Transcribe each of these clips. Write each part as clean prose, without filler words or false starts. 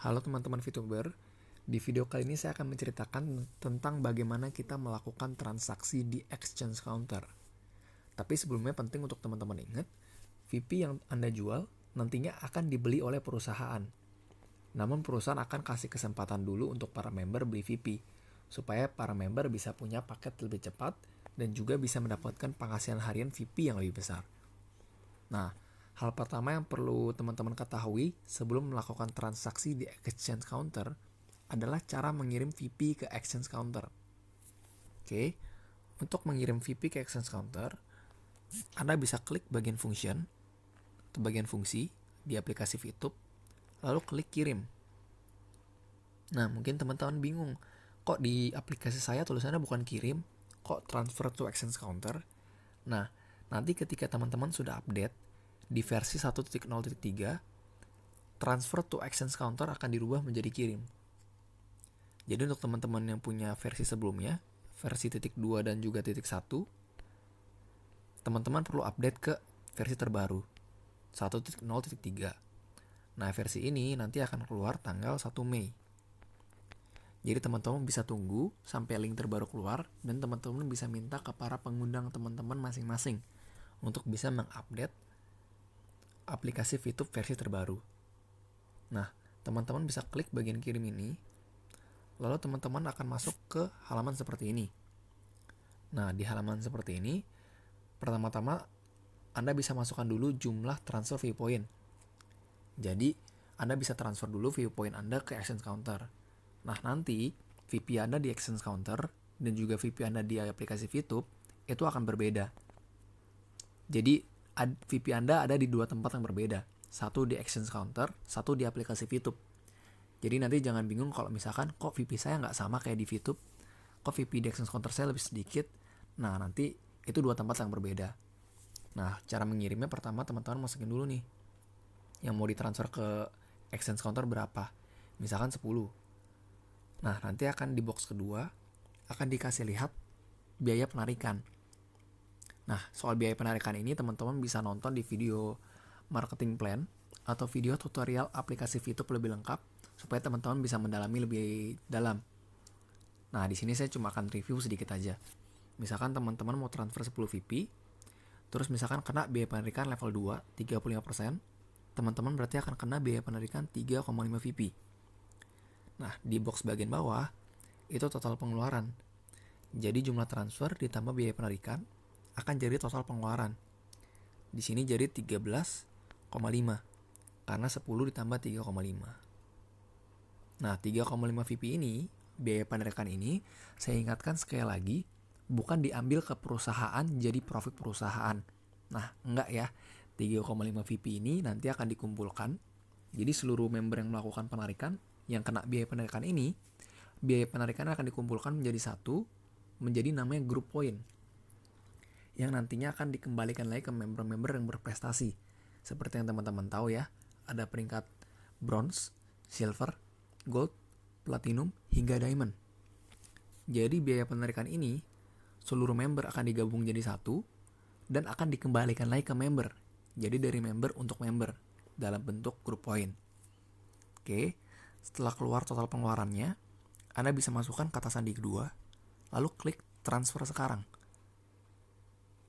Halo teman-teman VTuber, di video kali ini saya akan menceritakan tentang bagaimana kita melakukan transaksi di exchange counter. Tapi sebelumnya penting untuk teman-teman ingat, VP yang Anda jual nantinya akan dibeli oleh perusahaan. Namun perusahaan akan kasih kesempatan dulu untuk para member beli VP, supaya para member bisa punya paket lebih cepat dan juga bisa mendapatkan penghasilan harian VP yang lebih besar. Nah, hal pertama yang perlu teman-teman ketahui sebelum melakukan transaksi di exchange counter adalah cara mengirim VP ke exchange counter. Oke, untuk mengirim VP ke exchange counter, Anda bisa klik bagian function atau bagian fungsi di aplikasi VTube, lalu klik kirim. Nah, mungkin teman-teman bingung, kok di aplikasi saya tulisannya bukan kirim, kok transfer to exchange counter? Nah, nanti ketika teman-teman sudah update di versi 1.0.3, transfer to exchange counter akan dirubah menjadi kirim. Jadi untuk teman-teman yang punya versi sebelumnya, versi 2 dan juga 1, teman-teman perlu update ke versi terbaru 1.0.3. Nah, versi ini nanti akan keluar tanggal 1 Mei. Jadi teman-teman bisa tunggu sampai link terbaru keluar dan teman-teman bisa minta ke para pengundang teman-teman masing-masing untuk bisa mengupdate aplikasi VTube versi terbaru. Nah, teman-teman bisa klik bagian kirim ini, lalu teman-teman akan masuk ke halaman seperti ini. Nah, di halaman seperti ini, pertama-tama Anda bisa masukkan dulu jumlah transfer view point. Jadi, Anda bisa transfer dulu view point Anda ke exchange counter. Nah, nanti VP Anda di exchange counter dan juga VP Anda di aplikasi VTube itu akan berbeda. Jadi, VP Anda ada di dua tempat yang berbeda. Satu di exchange counter, satu di aplikasi VTube. Jadi nanti jangan bingung kalau misalkan kok VP saya nggak sama kayak di VTube, kok VP di exchange counter saya lebih sedikit. Nah, nanti itu dua tempat yang berbeda. Nah, cara mengirimnya pertama teman-teman masukin dulu nih yang mau ditransfer ke exchange counter berapa. Misalkan 10. Nah, nanti akan di box kedua akan dikasih lihat biaya penarikan. Nah, soal biaya penarikan ini teman-teman bisa nonton di video marketing plan atau video tutorial aplikasi VTube lebih lengkap supaya teman-teman bisa mendalami lebih dalam. Nah, di sini saya cuma akan review sedikit aja. Misalkan teman-teman mau transfer 10 VP, terus misalkan kena biaya penarikan level 2, 35%, teman-teman berarti akan kena biaya penarikan 3,5 VP. Nah, di box bagian bawah, itu total pengeluaran. Jadi jumlah transfer ditambah biaya penarikan akan jadi total pengeluaran. Di sini jadi 13,5 karena 10 ditambah 3,5. Nah, 3,5 VP ini, biaya penarikan ini, saya ingatkan sekali lagi, bukan diambil ke perusahaan jadi profit perusahaan. Nah, enggak ya. 3,5 VP ini nanti akan dikumpulkan. Jadi seluruh member yang melakukan penarikan yang kena biaya penarikan ini, biaya penarikan akan dikumpulkan menjadi satu, menjadi namanya group point, yang nantinya akan dikembalikan lagi ke member-member yang berprestasi. Seperti yang teman-teman tahu ya, ada peringkat bronze, silver, gold, platinum, hingga diamond. Jadi biaya penarikan ini, seluruh member akan digabung jadi satu, dan akan dikembalikan lagi ke member. Jadi dari member untuk member, dalam bentuk group point. Oke, setelah keluar total pengeluarannya, Anda bisa masukkan kata sandi kedua, lalu klik transfer sekarang.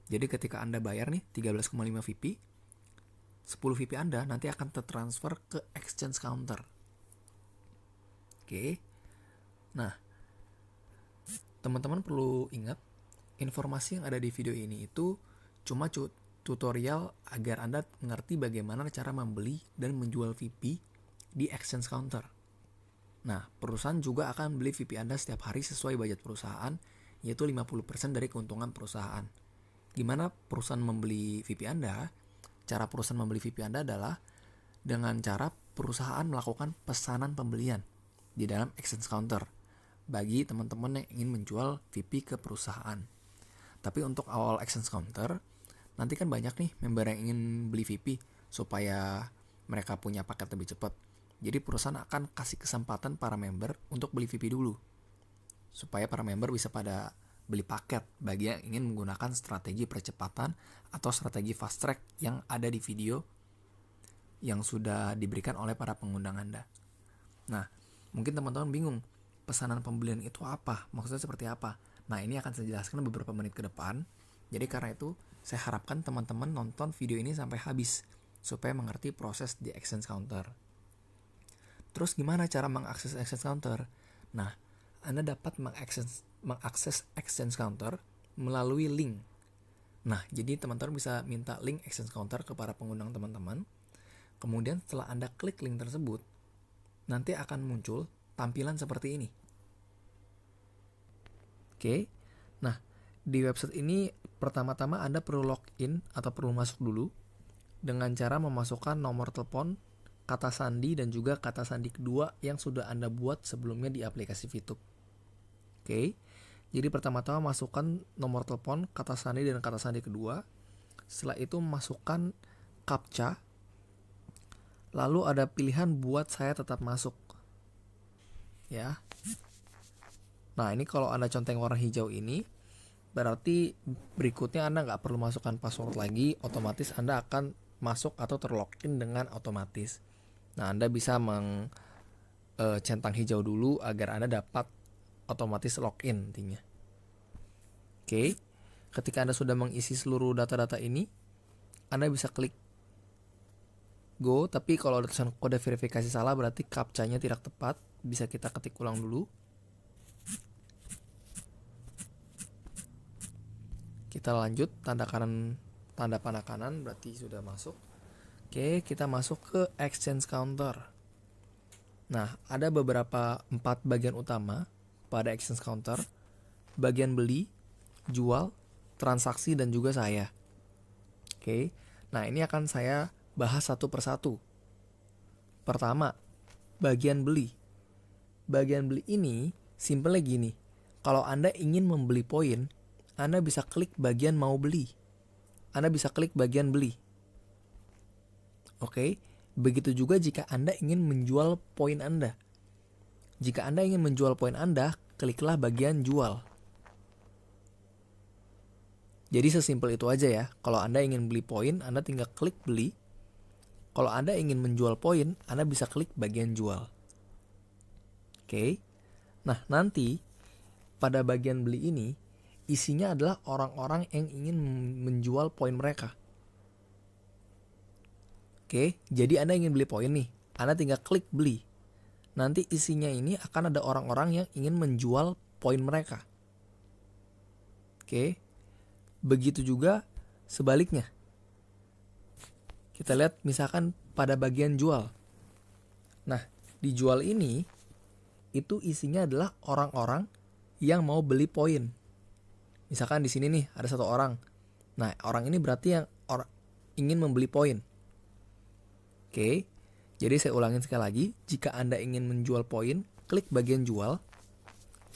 Jadi ketika Anda bayar nih 13,5 VP, 10 VP Anda nanti akan tertransfer ke exchange counter. Oke. Nah, teman-teman perlu ingat, informasi yang ada di video ini itu cuma tutorial agar Anda mengerti bagaimana cara membeli dan menjual VP di exchange counter. Nah, perusahaan juga akan beli VP Anda setiap hari sesuai budget perusahaan, yaitu 50% dari keuntungan perusahaan. Gimana perusahaan membeli VP Anda? Cara perusahaan membeli VP Anda adalah dengan cara perusahaan melakukan pesanan pembelian di dalam exchange counter bagi teman-teman yang ingin menjual VP ke perusahaan. Tapi untuk awal exchange counter, nanti kan banyak nih member yang ingin beli VP supaya mereka punya paket lebih cepat. Jadi perusahaan akan kasih kesempatan para member untuk beli VP dulu, supaya para member bisa pada beli paket bagi yang ingin menggunakan strategi percepatan atau strategi fast track yang ada di video yang sudah diberikan oleh para pengundang Anda. Nah, mungkin teman-teman bingung, pesanan pembelian itu apa? Maksudnya seperti apa? Nah, ini akan saya jelaskan beberapa menit ke depan. Jadi karena itu, saya harapkan teman-teman nonton video ini sampai habis, supaya mengerti proses di exchange counter. Terus gimana cara mengakses exchange counter? Nah, Anda dapat mengakses exchange counter melalui link. Nah, jadi teman-teman bisa minta link exchange counter ke para pengundang teman-teman. Kemudian setelah Anda klik link tersebut, nanti akan muncul tampilan seperti ini. Oke. Nah, di website ini pertama-tama Anda perlu login atau perlu masuk dulu dengan cara memasukkan nomor telepon, kata sandi, dan juga kata sandi kedua yang sudah Anda buat sebelumnya di aplikasi VTube. Oke. Jadi pertama-tama masukkan nomor telepon, kata sandi, dan kata sandi kedua. Setelah itu masukkan CAPTCHA. Lalu ada pilihan buat saya tetap masuk. Ya. Nah, ini kalau Anda conteng warna hijau ini, berarti berikutnya Anda nggak perlu masukkan password lagi, otomatis Anda akan masuk atau terlogin dengan otomatis. Nah, Anda bisa centang hijau dulu agar Anda dapat otomatis login intinya. Oke, ketika Anda sudah mengisi seluruh data-data ini, Anda bisa klik go, tapi kalau ada tulisan kode verifikasi salah berarti captcha-nya tidak tepat. Bisa kita ketik ulang dulu. Kita lanjut, tanda panah kanan berarti sudah masuk. Oke, kita masuk ke exchange counter. Nah, ada beberapa 4 bagian utama pada exchange counter. Bagian beli, jual, transaksi, dan juga saya. Oke, nah ini akan saya bahas satu persatu. Pertama, bagian beli. Bagian beli ini simpelnya gini. Kalau Anda ingin membeli poin, Anda bisa klik bagian mau beli. Anda bisa klik bagian beli. Oke, begitu juga jika Anda ingin menjual poin Anda. Jika Anda ingin menjual poin Anda, kliklah bagian jual. Jadi sesimpel itu aja ya. Kalau Anda ingin beli poin, Anda tinggal klik beli. Kalau Anda ingin menjual poin, Anda bisa klik bagian jual. Oke. Nah, nanti pada bagian beli ini, isinya adalah orang-orang yang ingin menjual poin mereka. Oke, jadi Anda ingin beli poin nih. Anda tinggal klik beli. Nanti isinya ini akan ada orang-orang yang ingin menjual poin mereka. Oke. Begitu juga sebaliknya. Kita lihat misalkan pada bagian jual. Nah, di jual ini itu isinya adalah orang-orang yang mau beli poin. Misalkan di sini nih ada satu orang. Nah, orang ini berarti yang ingin membeli poin. Oke. Jadi saya ulangin sekali lagi, jika Anda ingin menjual poin, klik bagian jual.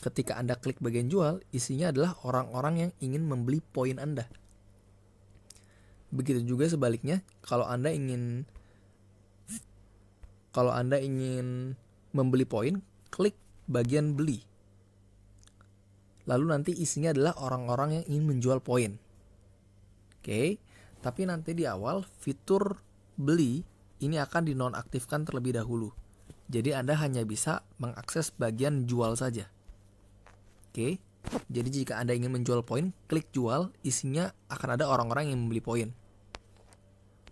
Ketika Anda klik bagian jual, isinya adalah orang-orang yang ingin membeli poin Anda. Begitu juga sebaliknya, kalau Anda ingin membeli poin, klik bagian beli. Lalu nanti isinya adalah orang-orang yang ingin menjual poin. Oke, tapi nanti di awal fitur beli ini akan dinonaktifkan terlebih dahulu. Jadi Anda hanya bisa mengakses bagian jual saja. Oke, jadi jika Anda ingin menjual poin, klik jual, isinya akan ada orang-orang yang membeli poin.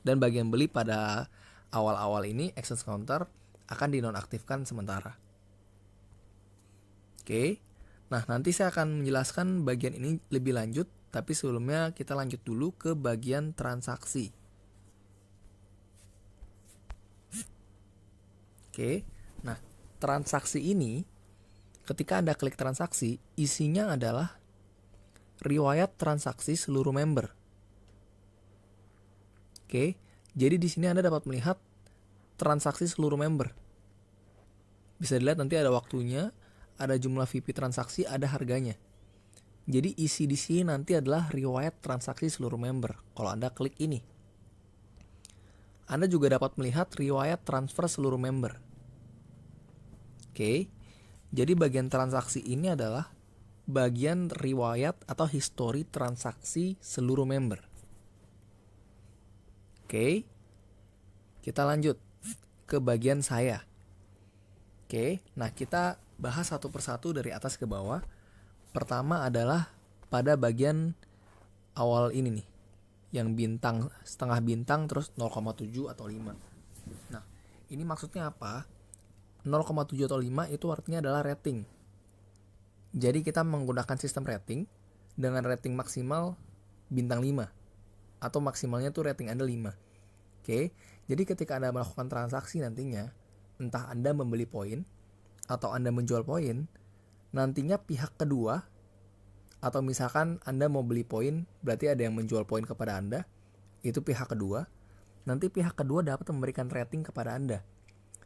Dan bagian beli pada awal-awal ini, exchange counter akan dinonaktifkan sementara. Oke, nah nanti saya akan menjelaskan bagian ini lebih lanjut, tapi sebelumnya kita lanjut dulu ke bagian transaksi. Oke, nah transaksi ini ketika Anda klik transaksi, isinya adalah riwayat transaksi seluruh member. Oke, jadi di sini Anda dapat melihat transaksi seluruh member. Bisa dilihat nanti ada waktunya, ada jumlah VP transaksi, ada harganya. Jadi isi di sini nanti adalah riwayat transaksi seluruh member. Kalau Anda klik ini, Anda juga dapat melihat riwayat transfer seluruh member. Oke, jadi bagian transaksi ini adalah bagian riwayat atau histori transaksi seluruh member. Oke, kita lanjut ke bagian saya. Oke, nah kita bahas satu persatu dari atas ke bawah. Pertama adalah pada bagian awal ini nih, yang bintang, setengah bintang terus 0,7 atau 5. Nah, ini maksudnya apa? 0,7 atau 5 itu artinya adalah rating. Jadi kita menggunakan sistem rating dengan rating maksimal bintang 5 atau maksimalnya tuh rating Anda 5. Oke, jadi ketika Anda melakukan transaksi nantinya, entah Anda membeli poin atau Anda menjual poin, nantinya pihak kedua, atau misalkan Anda mau beli poin, berarti ada yang menjual poin kepada Anda, itu pihak kedua. Nanti pihak kedua dapat memberikan rating kepada Anda.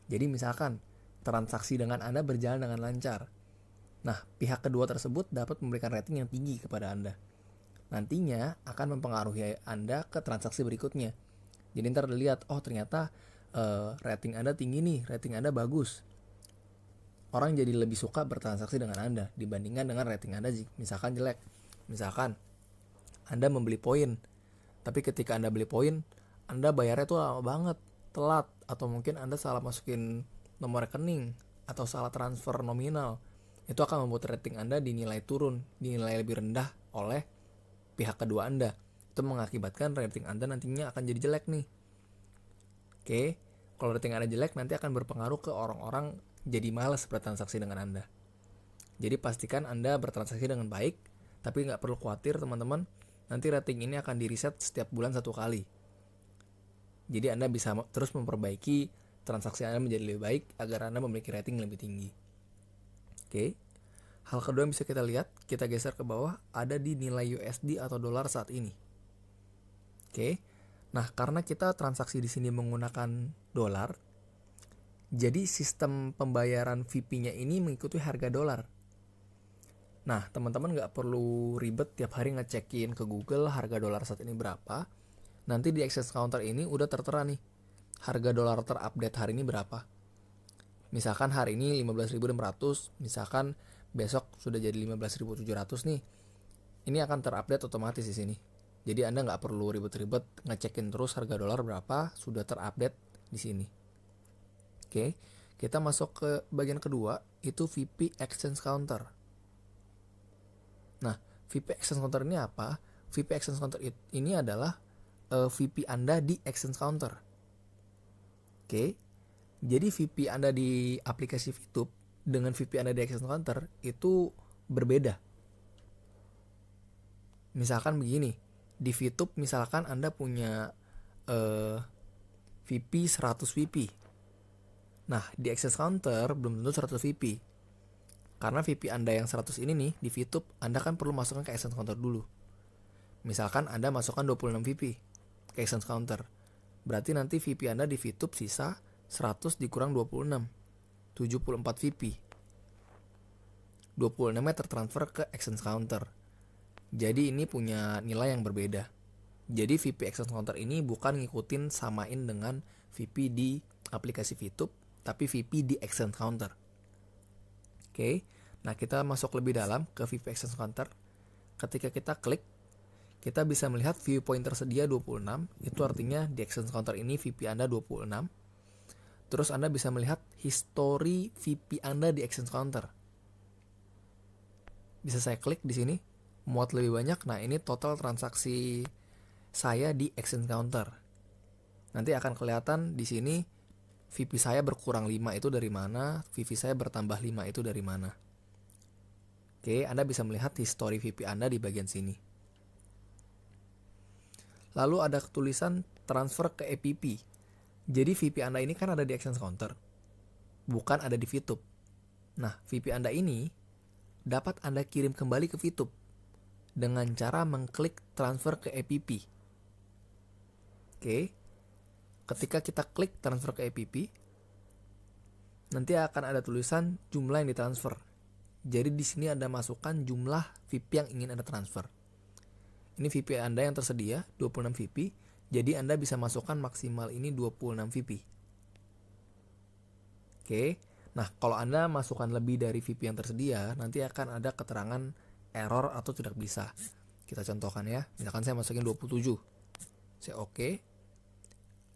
Jadi misalkan transaksi dengan Anda berjalan dengan lancar. Nah, pihak kedua tersebut dapat memberikan rating yang tinggi kepada Anda. Nantinya akan mempengaruhi Anda ke transaksi berikutnya. Jadi ntar dilihat, oh ternyata rating Anda tinggi nih, rating Anda bagus. Orang jadi lebih suka bertransaksi dengan Anda dibandingkan dengan rating Anda misalkan jelek. Misalkan Anda membeli poin, tapi ketika Anda beli poin, Anda bayarnya tuh lama banget, telat, atau mungkin Anda salah masukin nomor rekening atau salah transfer nominal. Itu akan membuat rating Anda dinilai turun, dinilai lebih rendah oleh pihak kedua Anda. Itu mengakibatkan rating Anda nantinya akan jadi jelek nih. Oke, kalau rating Anda jelek nanti akan berpengaruh ke orang-orang jadi malas bertransaksi dengan Anda. Jadi pastikan Anda bertransaksi dengan baik, tapi nggak perlu khawatir teman-teman, nanti rating ini akan di-reset setiap bulan 1 kali. Jadi Anda bisa terus memperbaiki transaksi Anda menjadi lebih baik agar Anda memiliki rating lebih tinggi. Oke, hal kedua yang bisa kita lihat, kita geser ke bawah, ada di nilai USD atau dolar saat ini. Oke, nah karena kita transaksi di sini menggunakan dolar, jadi sistem pembayaran VP-nya ini mengikuti harga dolar. Nah, teman-teman nggak perlu ribet tiap hari ngecekin ke Google harga dolar saat ini berapa. Nanti di exchange counter ini udah tertera nih, harga dolar terupdate hari ini berapa. Misalkan hari ini 15.600, misalkan besok sudah jadi 15.700 nih. Ini akan terupdate otomatis di sini. Jadi Anda nggak perlu ribet-ribet ngecekin terus harga dolar berapa, sudah terupdate di sini. Oke, kita masuk ke bagian kedua, itu VP Exchange Counter. Nah, VP Exchange Counter ini apa? VP Exchange Counter ini adalah VP Anda di Exchange Counter. Oke, jadi VP Anda di aplikasi VTube dengan VP Anda di Exchange Counter itu berbeda. Misalkan begini, di VTube misalkan Anda punya VP 100 VP. Nah, di Exchange Counter belum tentu 100 VP. Karena VP Anda yang 100 ini nih, di VTube, Anda kan perlu masukkan ke Exchange Counter dulu. Misalkan Anda masukkan 26 VP ke Exchange Counter. Berarti nanti VP Anda di VTube sisa 100 dikurang 26. 74 VP. 26-nya tertransfer ke Exchange Counter. Jadi ini punya nilai yang berbeda. Jadi VP Exchange Counter ini bukan ngikutin samain dengan VP di aplikasi VTube, tapi VP di Exchange Counter. Oke, nah kita masuk lebih dalam ke VP Exchange Counter. Ketika kita klik, kita bisa melihat viewpoint tersedia 26. Itu artinya di Exchange Counter ini VP Anda 26. Terus Anda bisa melihat history VP Anda di Exchange Counter. Bisa saya klik di sini, muat lebih banyak. Nah, ini total transaksi saya di Exchange Counter. Nanti akan kelihatan di sini VP saya berkurang 5 itu dari mana, VP saya bertambah 5 itu dari mana. Oke, Anda bisa melihat history VP Anda di bagian sini. Lalu ada tulisan transfer ke EPP. Jadi VP Anda ini kan ada di Exchange Counter, bukan ada di VTube. Nah, VP Anda ini dapat Anda kirim kembali ke VTube dengan cara mengklik transfer ke EPP. Oke. Ketika kita klik transfer ke EPP, nanti akan ada tulisan jumlah yang ditransfer. Jadi di sini Anda masukkan jumlah VP yang ingin Anda transfer. Ini VP Anda yang tersedia, 26 VP. Jadi Anda bisa masukkan maksimal ini 26 VP. Oke. Nah, kalau Anda masukkan lebih dari VP yang tersedia, nanti akan ada keterangan error atau tidak bisa. Kita contohkan ya. Misalkan saya masukin 27. Saya oke.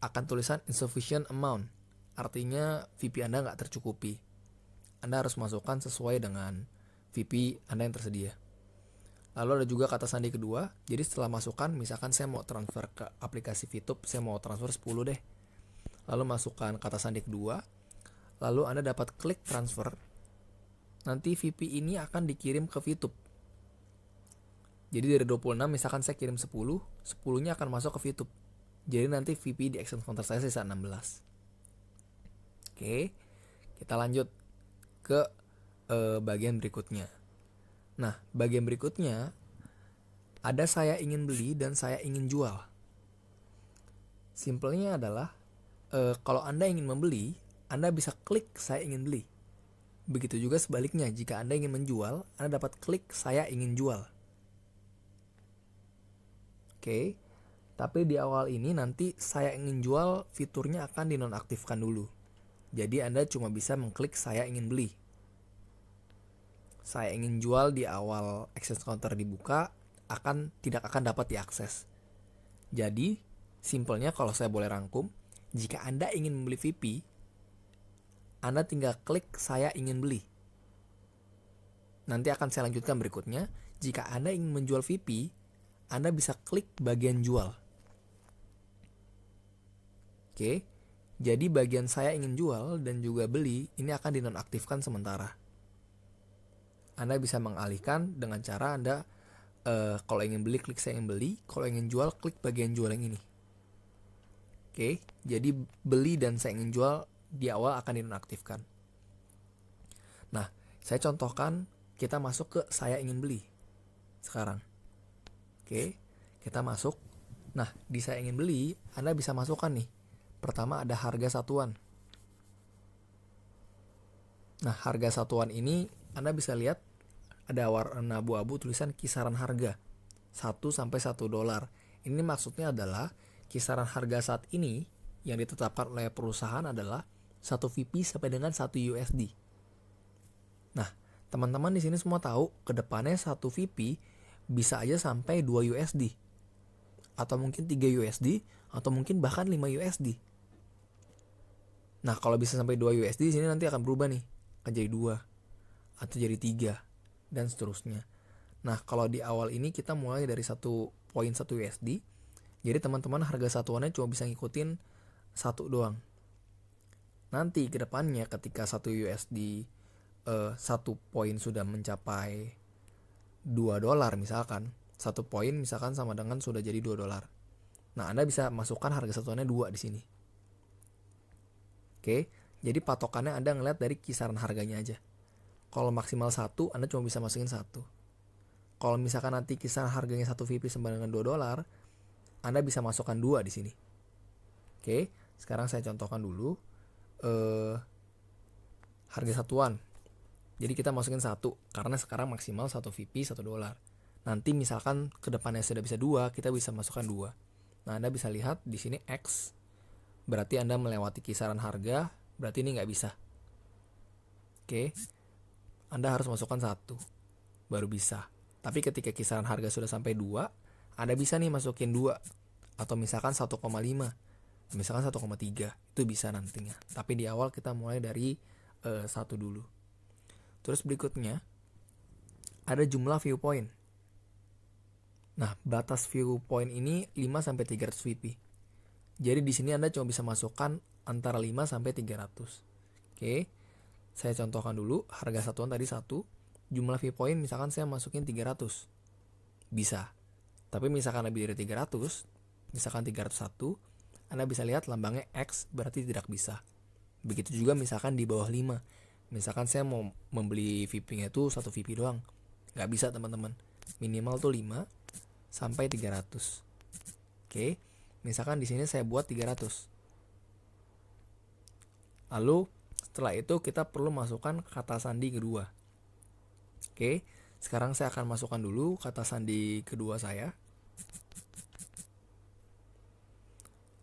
Akan tulisan insufficient amount. Artinya VP Anda nggak tercukupi. Anda harus masukkan sesuai dengan VP Anda yang tersedia. Lalu ada juga kata sandi kedua. Jadi setelah masukkan, misalkan saya mau transfer ke aplikasi VTube, saya mau transfer 10 deh. Lalu masukkan kata sandi kedua. Lalu Anda dapat klik transfer. Nanti VP ini akan dikirim ke VTube. Jadi dari 26 misalkan saya kirim 10, 10-nya akan masuk ke VTube. Jadi nanti VP di exchange counter saya sisa 16. Oke, kita lanjut ke bagian berikutnya. Nah, bagian berikutnya ada saya ingin beli dan saya ingin jual. Simpelnya adalah kalau Anda ingin membeli, Anda bisa klik saya ingin beli. Begitu juga sebaliknya, jika Anda ingin menjual, Anda dapat klik saya ingin jual. Oke, tapi di awal ini nanti saya ingin jual fiturnya akan dinonaktifkan dulu. Jadi Anda cuma bisa mengklik saya ingin beli. Saya ingin jual di awal exchange counter dibuka tidak akan dapat diakses. Jadi, simpelnya kalau saya boleh rangkum, jika Anda ingin membeli VP, Anda tinggal klik saya ingin beli. Nanti akan saya lanjutkan berikutnya. Jika Anda ingin menjual VP, Anda bisa klik bagian jual. Oke, jadi bagian saya ingin jual dan juga beli ini akan dinonaktifkan sementara. Anda bisa mengalihkan dengan cara Anda kalau ingin beli klik saya ingin beli, kalau ingin jual klik bagian jual yang ini. Oke, jadi beli dan saya ingin jual di awal akan dinonaktifkan. Nah, saya contohkan kita masuk ke saya ingin beli sekarang. Oke, kita masuk. Nah, di saya ingin beli, Anda bisa masukkan nih. Pertama ada harga satuan. Nah, harga satuan ini Anda bisa lihat ada warna abu-abu tulisan kisaran harga 1 sampai 1 dolar. Ini maksudnya adalah kisaran harga saat ini yang ditetapkan oleh perusahaan adalah 1 VP sampai dengan 1 USD. Nah, teman-teman di sini semua tahu ke depannya 1 VP bisa aja sampai 2 USD. Atau mungkin 3 USD atau mungkin bahkan 5 USD. Nah, kalau bisa sampai 2 USD sini nanti akan berubah nih. Akan jadi 2 atau jadi 3 dan seterusnya. Nah, kalau di awal ini kita mulai dari 1.1 USD. Jadi teman-teman harga satuannya cuma bisa ngikutin 1 doang. Nanti ke depannya ketika 1 USD 1 poin sudah mencapai 2 dolar misalkan. 1 poin misalkan sama dengan sudah jadi 2 dolar. Nah, Anda bisa masukkan harga satuannya 2 di sini. Oke, jadi patokannya Anda ngeliat dari kisaran harganya aja. Kalau maksimal 1, Anda cuma bisa masukin 1. Kalau misalkan nanti kisaran harganya 1 VP sama dengan 2 dolar, Anda bisa masukkan 2 di sini. Oke, sekarang saya contohkan dulu harga satuan. Jadi kita masukin 1 karena sekarang maksimal 1 VP 1 dolar. Nanti misalkan ke depannya sudah bisa 2, kita bisa masukkan 2. Nah, Anda bisa lihat di sini X berarti Anda melewati kisaran harga, berarti ini nggak bisa. Oke, Anda harus masukkan 1 baru bisa. Tapi ketika kisaran harga sudah sampai 2, Anda bisa nih masukin 2 atau misalkan 1,5, misalkan 1,3, itu bisa nantinya. Tapi di awal kita mulai dari 1 dulu. Terus berikutnya ada jumlah viewpoint. Nah, batas viewpoint ini 5 sampai 300 VP. Jadi di sini Anda cuma bisa masukkan antara 5 sampai 300. Oke. Saya contohkan dulu, harga satuan tadi 1, jumlah viewpoint misalkan saya masukin 300. Bisa. Tapi misalkan lebih dari 300, misalkan 301, Anda bisa lihat lambangnya X berarti tidak bisa. Begitu juga misalkan di bawah 5. Misalkan saya mau membeli VP-nya itu 1 VP doang. Nggak bisa teman-teman. Minimal tuh 5 sampai 300. Oke. Misalkan di sini saya buat 300. Lalu setelah itu kita perlu masukkan kata sandi kedua. Oke, sekarang saya akan masukkan dulu kata sandi kedua saya.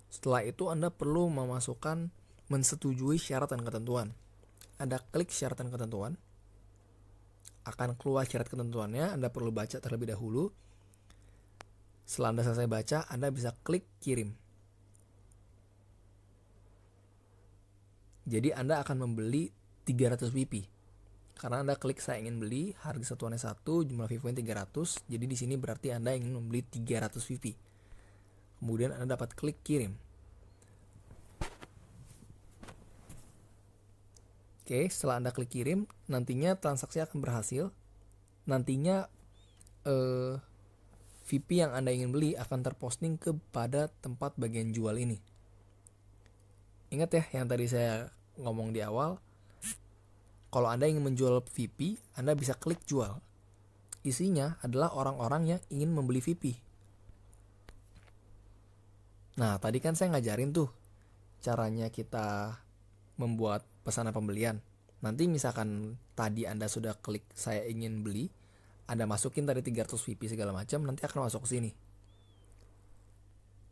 Setelah itu Anda perlu memasukkan mensetujui syarat dan ketentuan. Anda klik syarat dan ketentuan. Akan keluar syarat ketentuannya, Anda perlu baca terlebih dahulu. Setelah Anda selesai baca, Anda bisa klik kirim. Jadi Anda akan membeli 300 VP. Karena Anda klik saya ingin beli, harga satuannya 1, jumlah VP 300. Jadi di sini berarti Anda ingin membeli 300 VP. Kemudian Anda dapat klik kirim. Oke, setelah Anda klik kirim, nantinya transaksi akan berhasil. Nantinya VP yang Anda ingin beli akan terposting kepada tempat bagian jual ini. Ingat ya yang tadi saya ngomong di awal, kalau Anda ingin menjual VP, Anda bisa klik jual. Isinya adalah orang-orang yang ingin membeli VP. Nah, tadi kan saya ngajarin tuh caranya kita membuat pesanan pembelian. Nanti misalkan tadi Anda sudah klik saya ingin beli, Anda masukin tadi 300 VP segala macam, nanti akan masuk ke sini.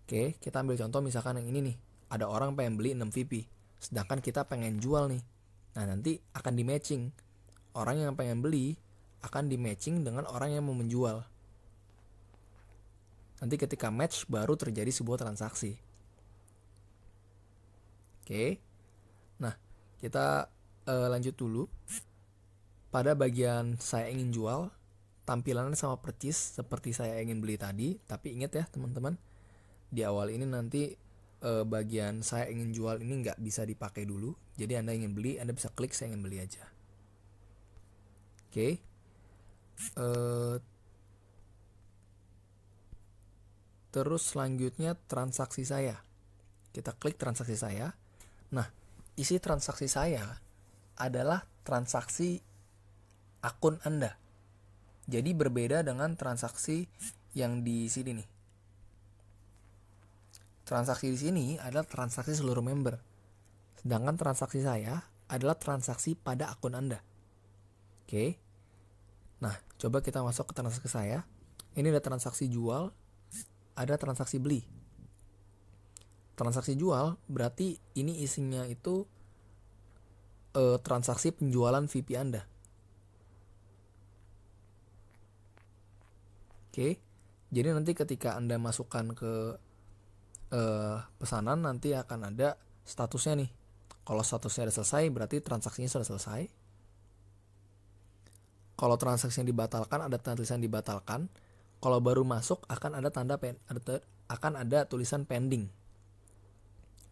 Oke, kita ambil contoh misalkan yang ini nih. Ada orang pengen beli 6 VP, sedangkan kita pengen jual nih. Nah, nanti akan di matching. Orang yang pengen beli akan di matching dengan orang yang mau menjual. Nanti ketika match baru terjadi sebuah transaksi. Oke. Nah, kita lanjut dulu. Pada bagian saya ingin jual, tampilannya sama persis seperti saya ingin beli tadi. Tapi ingat ya teman-teman, di awal ini nanti bagian saya ingin jual ini nggak bisa dipakai dulu. Jadi Anda ingin beli, Anda bisa klik saya ingin beli aja. Oke. Terus selanjutnya transaksi saya. Kita klik transaksi saya. Nah, isi transaksi saya adalah transaksi akun Anda. Jadi berbeda dengan transaksi yang di sini nih. Transaksi di sini adalah transaksi seluruh member. Sedangkan transaksi saya adalah transaksi pada akun Anda. Oke. Nah, coba kita masuk ke transaksi saya. Ini ada transaksi jual, ada transaksi beli. Transaksi jual berarti ini isinya itu transaksi penjualan VP Anda. Oke. Jadi nanti ketika Anda masukkan ke pesanan, nanti akan ada statusnya nih. Kalau statusnya sudah selesai berarti transaksinya sudah selesai. Kalau transaksi yang dibatalkan ada tulisan dibatalkan. Kalau baru masuk akan ada akan ada tulisan pending.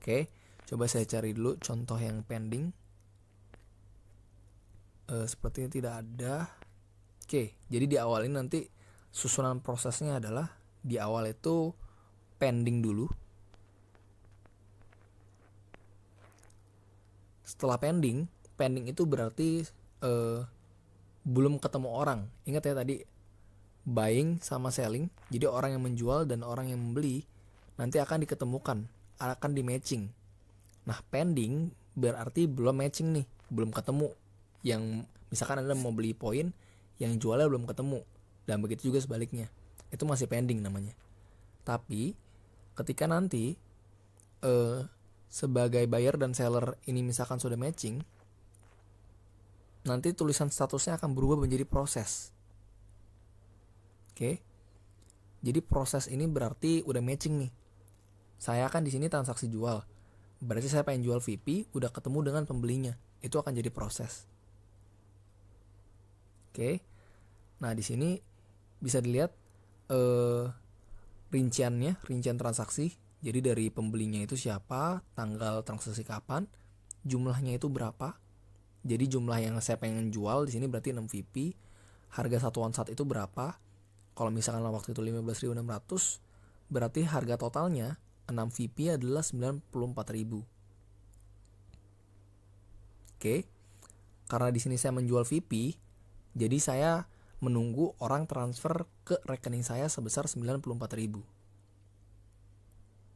Oke, coba saya cari dulu contoh yang pending. Sepertinya tidak ada. Oke, jadi di awal ini nanti susunan prosesnya adalah di awal itu pending dulu. Setelah pending itu berarti belum ketemu orang. Ingat ya tadi buying sama selling. Jadi orang yang menjual dan orang yang membeli nanti akan diketemukan, akan di matching. Nah, pending berarti belum matching nih, belum ketemu. Yang misalkan Anda mau beli poin, yang jualnya belum ketemu. Dan begitu juga sebaliknya. Itu masih pending namanya. Tapi ketika nanti sebagai buyer dan seller ini misalkan sudah matching, nanti tulisan statusnya akan berubah menjadi proses. Oke. Jadi proses ini berarti udah matching nih. Saya kan di sini transaksi jual. Berarti saya pengen jual VP, udah ketemu dengan pembelinya. Itu akan jadi proses. Oke. Nah, di sini bisa dilihat rincian transaksi. Jadi dari pembelinya itu siapa, tanggal transaksi kapan, jumlahnya itu berapa. Jadi jumlah yang saya pengen jual di sini berarti 6 VP. Harga satuan saat itu berapa? Kalau misalkan waktu itu 15.600, berarti harga totalnya 6 VP adalah 94.000. Oke. Karena di sini saya menjual VP, jadi saya menunggu orang transfer ke rekening saya sebesar 94.000.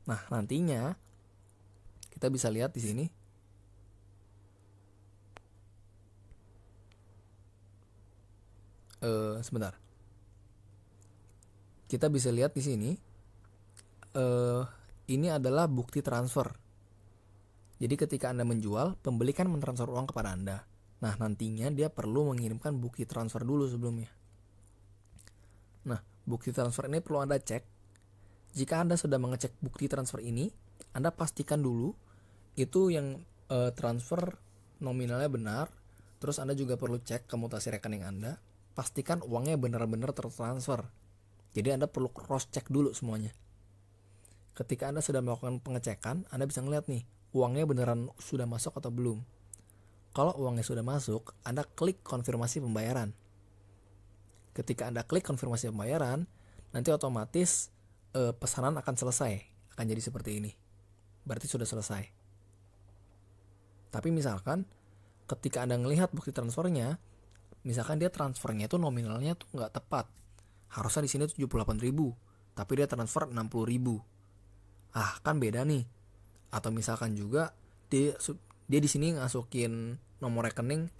Nah, nantinya kita bisa lihat di sini. Sebentar. Kita bisa lihat di sini. Ini adalah bukti transfer. Jadi ketika Anda menjual, pembeli kan mentransfer uang kepada Anda. Nah, nantinya dia perlu mengirimkan bukti transfer dulu sebelumnya. Nah, bukti transfer ini perlu Anda cek. Jika Anda sudah mengecek bukti transfer ini, Anda pastikan dulu itu yang transfer nominalnya benar, Terus Anda juga perlu cek ke mutasi rekening Anda, pastikan uangnya benar-benar tertransfer. Jadi Anda perlu cross check dulu semuanya. Ketika Anda sudah melakukan pengecekan, Anda bisa ngeliat nih, uangnya beneran sudah masuk atau belum. Kalau uangnya sudah masuk, Anda klik konfirmasi pembayaran. Ketika Anda klik konfirmasi pembayaran, nanti otomatis pesanan akan selesai. Akan jadi seperti ini. Berarti sudah selesai. Tapi misalkan ketika Anda melihat bukti transfernya, misalkan dia transfernya itu nominalnya tuh nggak tepat. Harusnya di sini 78.000, tapi dia transfer 60.000. Ah, kan beda nih. Atau misalkan juga dia di sini masukin nomor rekening,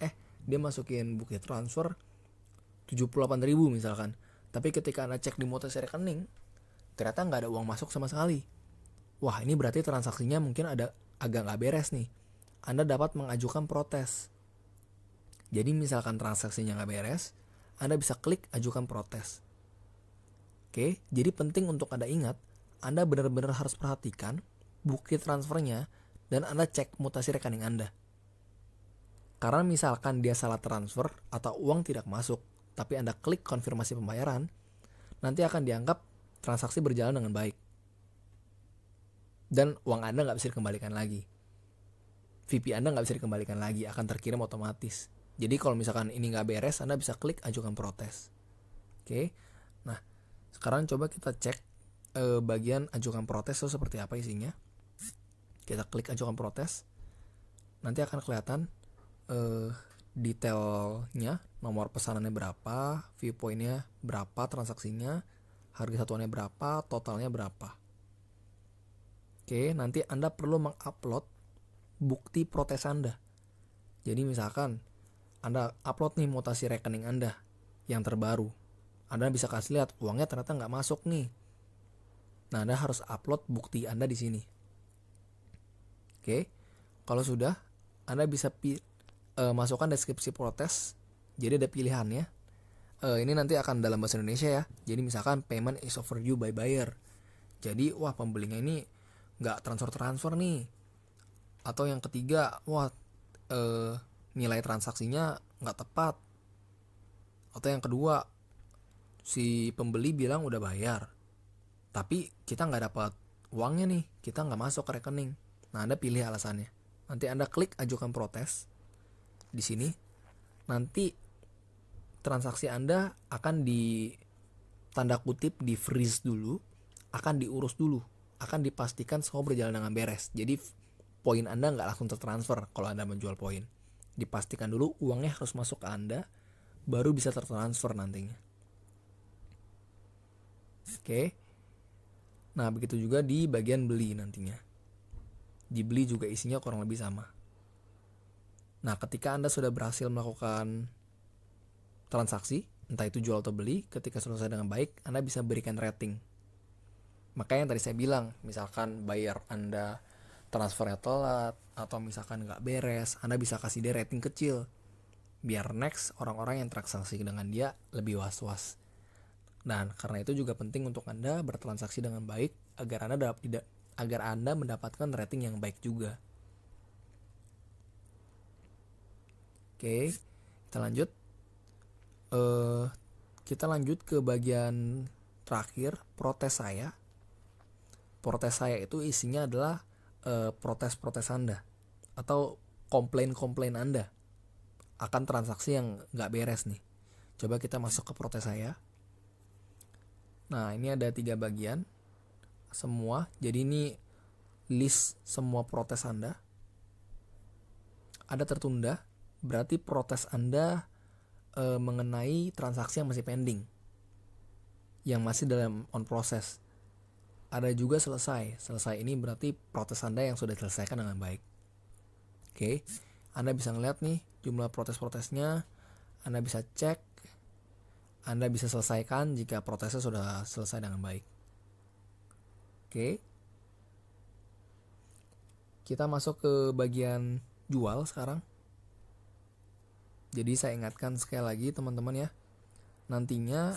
dia masukin bukti transfer 78.000 misalkan. Tapi ketika Anda cek di mutasi rekening, ternyata nggak ada uang masuk sama sekali. Wah, ini berarti transaksinya mungkin ada agak nggak beres nih. Anda dapat mengajukan protes. Jadi misalkan transaksinya nggak beres, Anda bisa klik ajukan protes. Oke, jadi penting untuk Anda ingat, Anda benar-benar harus perhatikan bukti transfernya dan Anda cek mutasi rekening Anda. Karena misalkan dia salah transfer atau uang tidak masuk, tapi Anda klik konfirmasi pembayaran, nanti akan dianggap transaksi berjalan dengan baik. Dan uang Anda nggak bisa dikembalikan lagi. VP Anda nggak bisa dikembalikan lagi, akan terkirim otomatis. Jadi kalau misalkan ini nggak beres, Anda bisa klik ajukan protes. Oke, nah sekarang coba kita cek bagian ajukan protes itu seperti apa isinya. Kita klik ajukan protes, nanti akan kelihatan detailnya, nomor pesanannya berapa, viewpointnya berapa, transaksinya, harga satuannya berapa, totalnya berapa. Oke, nanti Anda perlu mengupload bukti protes Anda. Jadi misalkan Anda upload nih mutasi rekening Anda yang terbaru, Anda bisa kasih lihat uangnya ternyata nggak masuk nih. Nah, Anda harus upload bukti Anda di sini. Oke, kalau sudah, Anda bisa masukkan deskripsi protes. Jadi ada pilihannya. Ini nanti akan dalam bahasa Indonesia ya. Jadi misalkan payment is overdue by buyer. Jadi wah pembelinya ini nggak transfer nih. Atau yang ketiga, wah nilai transaksinya nggak tepat. Atau yang kedua, si pembeli bilang udah bayar, tapi kita nggak dapat uangnya nih, kita nggak masuk ke rekening. Nah, Anda pilih alasannya. Nanti Anda klik ajukan protes di sini. Nanti transaksi Anda akan di tanda kutip di freeze dulu, akan diurus dulu, akan dipastikan semua berjalan dengan beres. Jadi poin Anda nggak langsung tertransfer kalau Anda menjual poin. Dipastikan dulu uangnya harus masuk ke Anda, baru bisa tertransfer nantinya. Oke. Nah, begitu juga di bagian beli nantinya. Di beli juga isinya kurang lebih sama. Nah, ketika Anda sudah berhasil melakukan transaksi, entah itu jual atau beli, ketika selesai dengan baik, Anda bisa berikan rating. Makanya yang tadi saya bilang, misalkan buyer Anda transfernya telat, atau misalkan nggak beres, Anda bisa kasih dia rating kecil. Biar next orang-orang yang transaksi dengan dia lebih was-was. Dan karena itu juga penting untuk Anda bertransaksi dengan baik agar Anda mendapatkan rating yang baik juga. Oke, kita lanjut. Kita lanjut ke bagian terakhir, protes saya. Protes saya itu isinya adalah protes-protes Anda atau komplain-komplain Anda akan transaksi yang nggak beres nih. Coba kita masuk ke protes saya. Nah, ini ada 3 bagian semua. Jadi ini list semua protes Anda. Ada tertunda, berarti protes Anda mengenai transaksi yang masih pending, yang masih dalam on process. Ada juga selesai. Selesai ini berarti protes Anda yang sudah diselesaikan dengan baik. Oke, Anda bisa ngeliat nih jumlah protes-protesnya. Anda bisa cek. Anda bisa selesaikan jika protesnya sudah selesai dengan baik. Oke. Kita masuk ke bagian jual sekarang. Jadi saya ingatkan sekali lagi teman-teman ya. Nantinya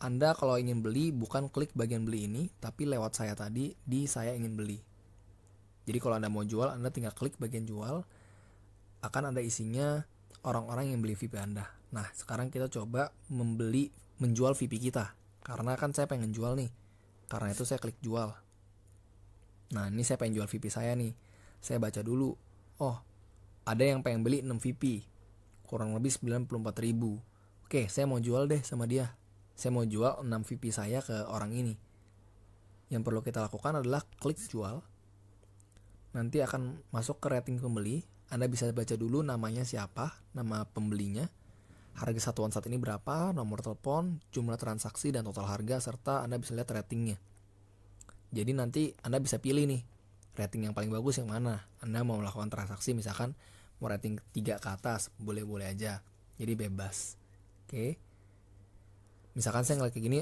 Anda kalau ingin beli bukan klik bagian beli ini, tapi lewat saya tadi di saya ingin beli. Jadi kalau Anda mau jual, Anda tinggal klik bagian jual. akan ada isinya orang-orang yang beli VP Anda. Nah, sekarang kita coba menjual VP kita. Karena kan saya pengen jual nih. Karena itu saya klik jual. Nah, ini saya pengen jual VP saya nih. Saya baca dulu. Oh, ada yang pengen beli 6 VP. Kurang lebih 94.000. Oke, saya mau jual deh sama dia. Saya mau jual 6 VP saya ke orang ini. Yang perlu kita lakukan adalah klik jual. Nanti akan masuk ke rating pembeli. Anda bisa baca dulu namanya siapa, nama pembelinya, harga satuan saat ini berapa, nomor telepon, jumlah transaksi, dan total harga, serta Anda bisa lihat ratingnya. Jadi nanti Anda bisa pilih nih, rating yang paling bagus yang mana. Anda mau melakukan transaksi, misalkan mau rating 3 ke atas, boleh-boleh aja. Jadi bebas. Oke. Misalkan saya ngeliat kayak gini,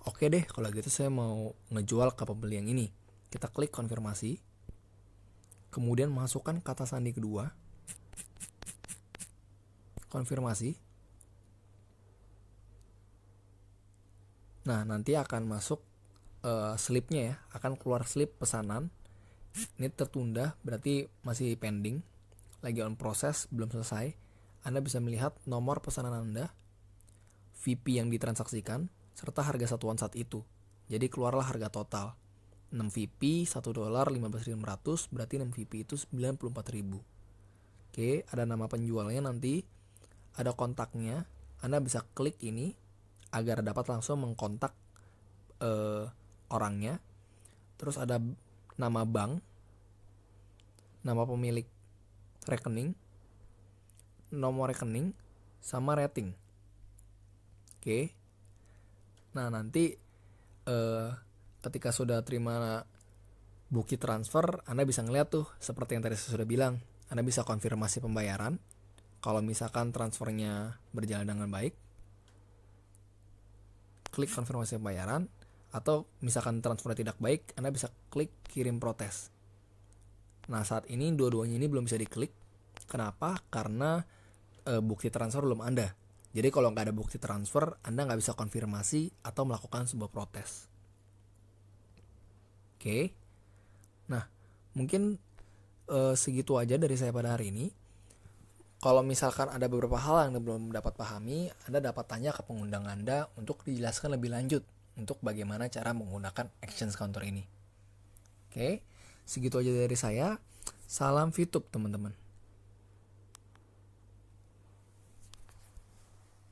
oke deh kalau gitu saya mau ngejual ke pembeli yang ini. Kita klik konfirmasi. Kemudian masukkan kata sandi kedua. Konfirmasi. Nah, nanti akan masuk slipnya ya. Akan keluar slip pesanan. Ini tertunda, berarti masih pending. Lagi on proses, belum selesai. Anda bisa melihat nomor pesanan Anda, VP yang ditransaksikan, serta harga satuan saat itu. Jadi keluarlah harga total. 6 VP, $1, 15.500, berarti 6 VP itu 94.000. Oke, ada nama penjualnya nanti, ada kontaknya. Anda bisa klik ini agar dapat langsung mengkontak orangnya. Terus ada nama bank, nama pemilik rekening, nomor rekening, sama rating. Oke. Nah, nanti ketika sudah terima bukti transfer, Anda bisa ngeliat tuh seperti yang tadi saya sudah bilang. Anda bisa konfirmasi pembayaran. Kalau misalkan transfernya berjalan dengan baik, klik konfirmasi pembayaran. Atau misalkan transfernya tidak baik, Anda bisa klik kirim protes. Nah, saat ini dua-duanya ini belum bisa diklik. Kenapa? Karena bukti transfer belum ada. Jadi kalau nggak ada bukti transfer, Anda nggak bisa konfirmasi atau melakukan sebuah protes. Oke. Nah, mungkin segitu aja dari saya pada hari ini. Kalau misalkan ada beberapa hal yang Anda belum dapat pahami, Anda dapat tanya ke pengundang Anda untuk dijelaskan lebih lanjut untuk bagaimana cara menggunakan exchange counter ini. Oke, segitu aja dari saya. Salam VTube teman-teman.